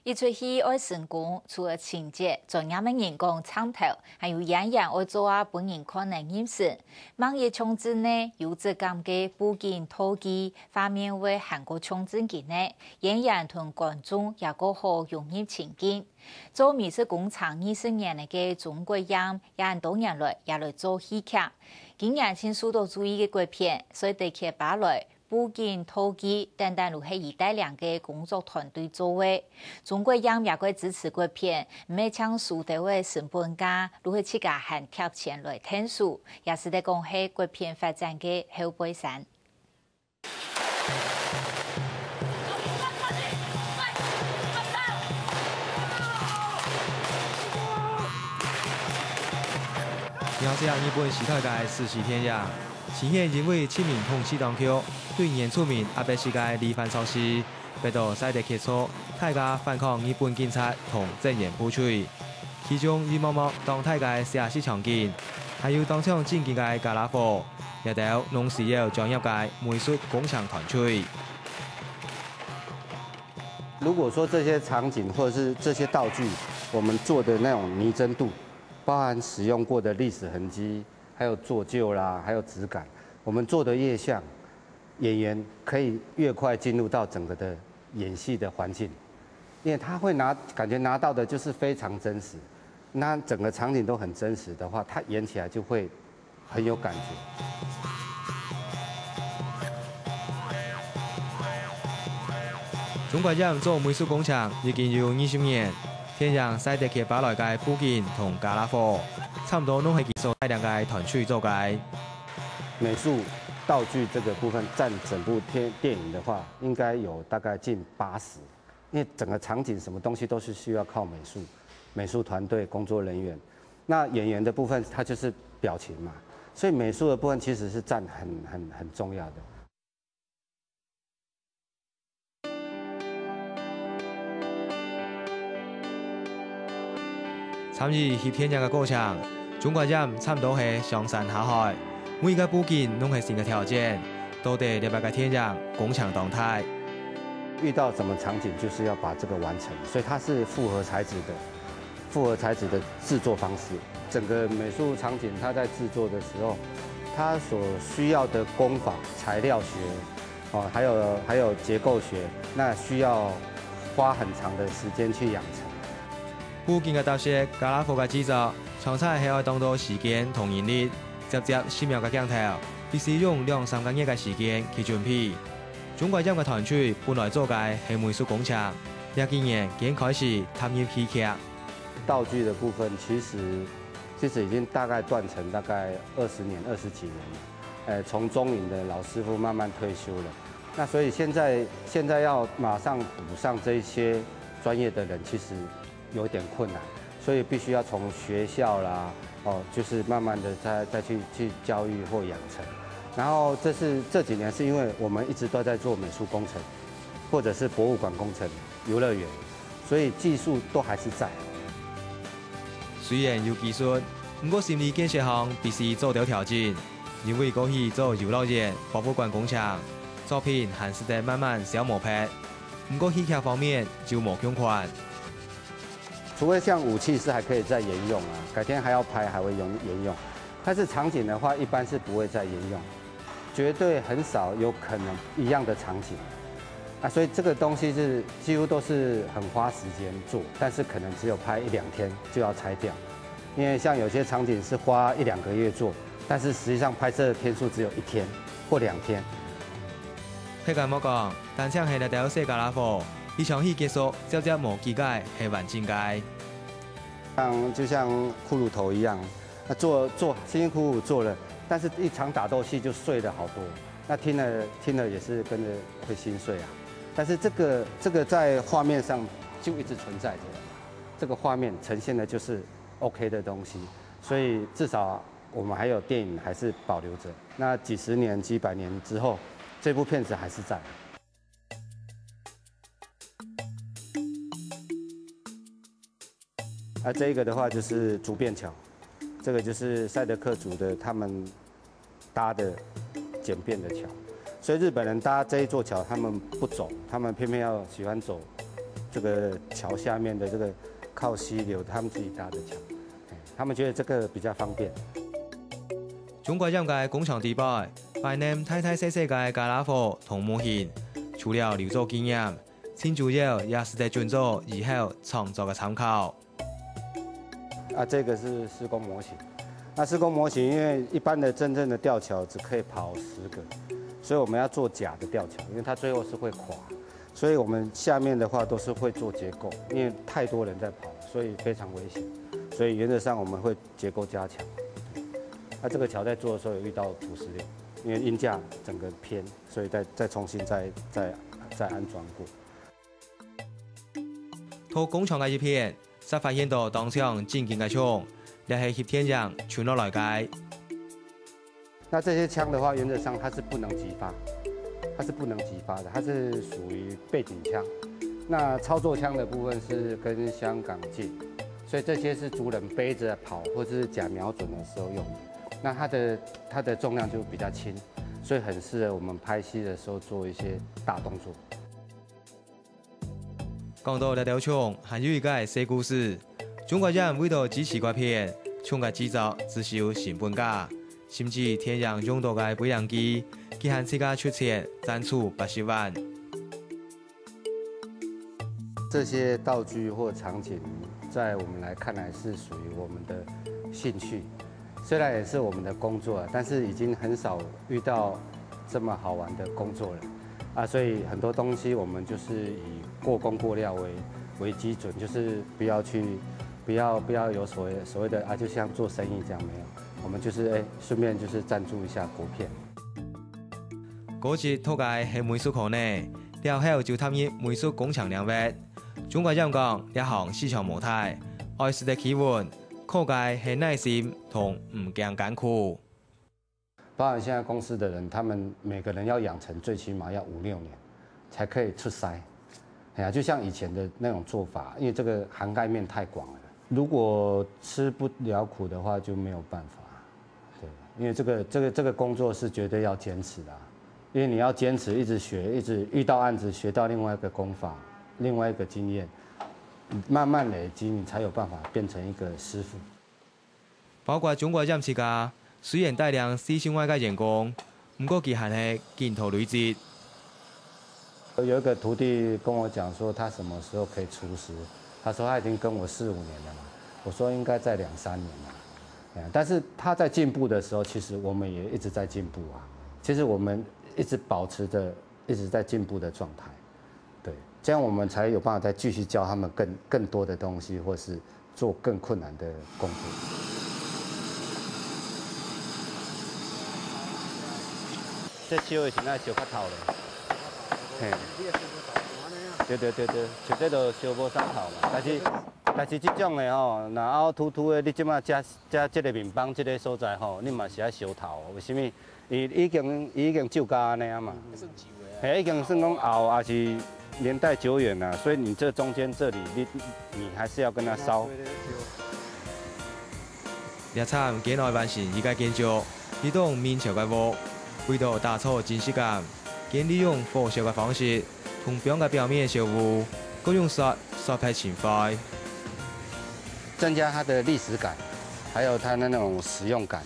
一出戏爱成功，除了情节、专业的人工参透，还有演员爱做啊本人可能认识。网页冲之呢，有质感的布景陶技，画面为韩国冲之嘅呢，演员同观众也个好融入情景。做美术工厂20年嘅中国人，也多年来也来做戏剧。今年请受到注意嘅国片，所以对佢把来。布景陶技等等，都是一代两个工作团队做的。中国人也会支持国片，每抢输的位成本价，都会去家喊贴钱来听数，也是在讲系国片发展的后背山。描写日本时代嘅四时天样，呈现人为亲民同市当口，对原住民阿伯世界离反措施，逼到西地结束，大家反抗日本警察同正言不吹。其中一幕幕当大嘅写实场景，还有当场正经嘅加拉货，也有农事业专业嘅美术工厂团队。如果说这些场景或者是这些道具，我们做的那种拟真度，包含使用过的历史痕迹，还有做旧啦，还有质感，我们做的越像，演员可以越快进入到整个的演戏的环境，因为他会感觉拿到的就是非常真实，那整个场景都很真实的话，他演起来就会很有感觉。中国人做美术工厂已经有20年，天让西地区把来嘅布景同加拉货，差唔多拢系技术大量嘅团队做嘅。美术道具这个部分占整部电影的话，应该有大概近80%，因为整个场景什么东西都是需要靠美术团队工作人员。那演员的部分，它就是表情嘛，所以美术的部分其实是占很重要的。参与翕天人嘅过程，中国人差唔多系上山下海，每个布景拢系新嘅条件，都得200个天人工厂动态。遇到什么场景，就是要把这个完成，所以它是复合材质的制作方式。整个美术场景，它在制作的时候，它所需要的工法、材料学，还有结构学，那需要花很长的时间去养成。布景嘅特色，加拉貨嘅製作，創採係愛當到時間同人力，直接10秒嘅鏡頭，必須用2-3個月嘅時間去準備。中國人嘅團隊本來做嘅係美術工廠，也今年已經開始參與戲劇。道具的部分其實已經大概斷層大概20年、20幾年了。從中影的老師傅慢慢退休了，那所以現在要馬上補上這些專業的人，其實有點困難，所以必須要從學校啦，就是慢慢的再去教育或養成。然後這幾年是因為我們一直都在做美術工程，或者是博物館工程、遊樂園，所以技術都還是在。雖然有技術，不過心理建設上必須做到調整，因為過去做遊樂園、博物館工程，作品還是得慢慢小磨拍。不過戲劇方面就冇咁快。除非像武器是还可以再沿用啊，改天还要拍还会沿用，但是场景的话一般是不会再沿用，绝对很少有可能一样的场景啊，所以这个东西是几乎都是很花时间做，但是可能只有拍1-2天就要拆掉，因为像有些场景是花1-2个月做，但是实际上拍摄的天数只有1天或2天。佢咁冇講，但像係嚟到世界拉貨。一場戲結束，直接冇機解係完整嘅。就像骷髏頭一樣，那做辛辛苦苦做了，但是一場打鬥戲就碎了好多，那聽了也是跟着會心碎啊。但是這個在畫面上就一直存在着，這個畫面呈現的就是 OK 的東西，所以至少我們還有電影還是保留着。那幾十年、幾百年之後，這部片子還是在。这个的话就是竹便桥，这个就是赛德克族的他们搭的简便的桥，所以日本人搭这一座桥，他们不走，他们偏偏要喜欢走这个桥下面的这个靠溪流，他们自己搭的桥，他们觉得这个比较方便。中国人嘅工厂地擺，懷念大大細細嘅加拉貨同模型，除了留作經驗，新主要也是在遵做以後創作嘅參考。这个是施工模型。那施工模型，因为一般的真正的吊桥只可以跑10个，所以我们要做假的吊桥，因为它最后是会垮。所以我们下面的话都是会做结构，因为太多人在跑，所以非常危险。所以原则上我们会结构加强。那这个桥在做的时候有遇到土石流，因为鹰架整个偏，所以再重新再安装过。透工廠嘅一片，才發現到當場正經嘅槍，也係協天人傳落來嘅。那这些枪的话，原则上它是不能击发，它是不能击发的，它是属于背景枪。那操作枪的部分是跟香港借，所以这些是族人背着跑或者是假瞄準的時候用的。那它的重量就比較輕，所以很適合我們拍戲的時候做一些大動作。講到呢條槍，還有一個小故事。中國人為咗支持國片，槍嘅製作只收成本價，甚至天人用到嘅背揚機，佢還自家出錢贊助80萬。這些道具或場景，在我們來看來是屬於我們的興趣。雖然也是我們的工作，但是已經很少遇到這麼好玩的工作了所以很多東西我們就是以過工過料為基準，就是不要有所謂的就像做生意這樣沒有，我們就是順便就是贊助一下國片。嗰節拖介係美術課呢，然後就參與美術工廠領域。中國人講一項市場模態，愛是的氣氛。課界係耐心同唔驚艱苦。包含現在公司的人，他們每個人要養成最起碼要5、6年，才可以出師。就像以前的那種做法，因為這個涵蓋面太廣了。如果吃不了苦的話，就沒有辦法。對，因為這個工作是絕對要堅持的，因為你要堅持，一直學，一直遇到案子，學到另外一個功法，另外一個經驗。慢慢累積，你才有辦法變成一個師傅。包括中國染設家，雖然大量4千外嘅員工，不過佢還係堅持累積。有一個徒弟跟我講說，他什麼時候可以出師？他說他已經跟我4、5年了嘛。我說應該在2、3年啦。但是他在進步的時候，其實我們也一直在進步啊。其實我們一直保持着一直在進步的狀態。對，這樣我們才有辦法再繼續教他們更多的東西，或是做更困難的工作。這燒的是那燒較透的，嘿，對，像這就燒無啥透嘛。但是這種的吼，若凹凸凸的，你即馬加這個面板這個所在吼，你嘛是要燒透。為什麼？伊已經舊家安尼啊嘛，嘿，已經算講熬，還是。年代久遠了，所以你這中間這裡，你還是要跟它燒。日產幾耐完成依家建築，呢棟面朝嘅屋，為咗打造真實感，建利用火燒嘅方式，同表嘅表面燒污，各用刷拍前塊，增加它的歷史感，還有它的那種實用感。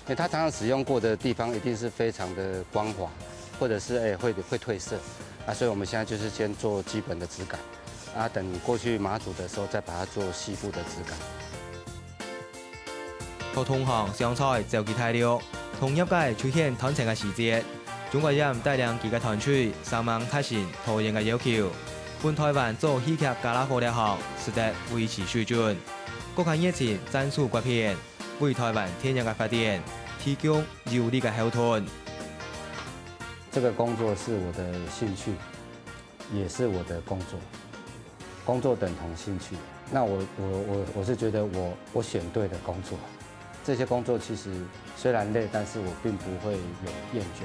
因為它常常使用過的地方，一定是非常的光滑，或者是會褪色。所以我們現在就是先做基本的質感，等過去馬祖的時候再把它做細部的質感。和同行上菜就幾大料，同業界出現坦誠嘅細節。中國人大量佢嘅團隊上網體現討厭嘅要求，本台灣做戲劇加拉貨呢行，使得維持水準。國家熱情贊助國片，為台灣天然嘅發展提供有力嘅後盾。這個工作是我的興趣，也是我的工作。工作等同興趣，那我是覺得我選對的工作。這些工作其實雖然累，但是我並不會有厭倦。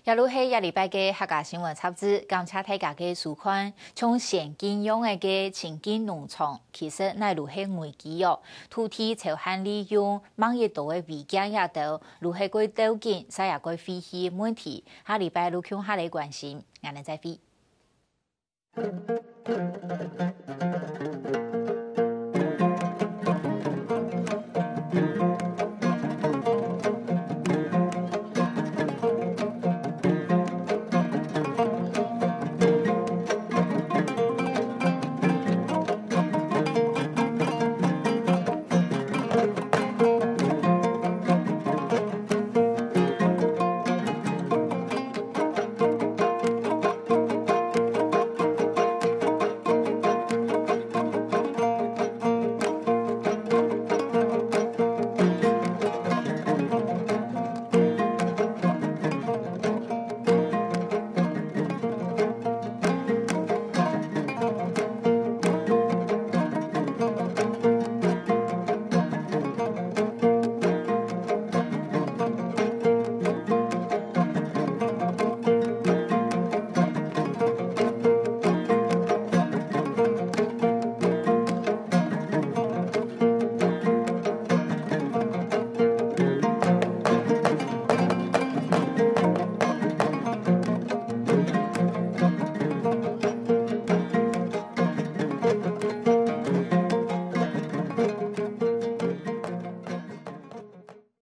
也如係一禮拜嘅客家新聞雜誌，感謝大家嘅收看。從現今用嘅情景農場，其實乃如係危機哦。土地潮旱利用，網頁度嘅違建也到，如係個條件，使也個廢棄問題。下禮拜陸向下嚟關心，我哋再會。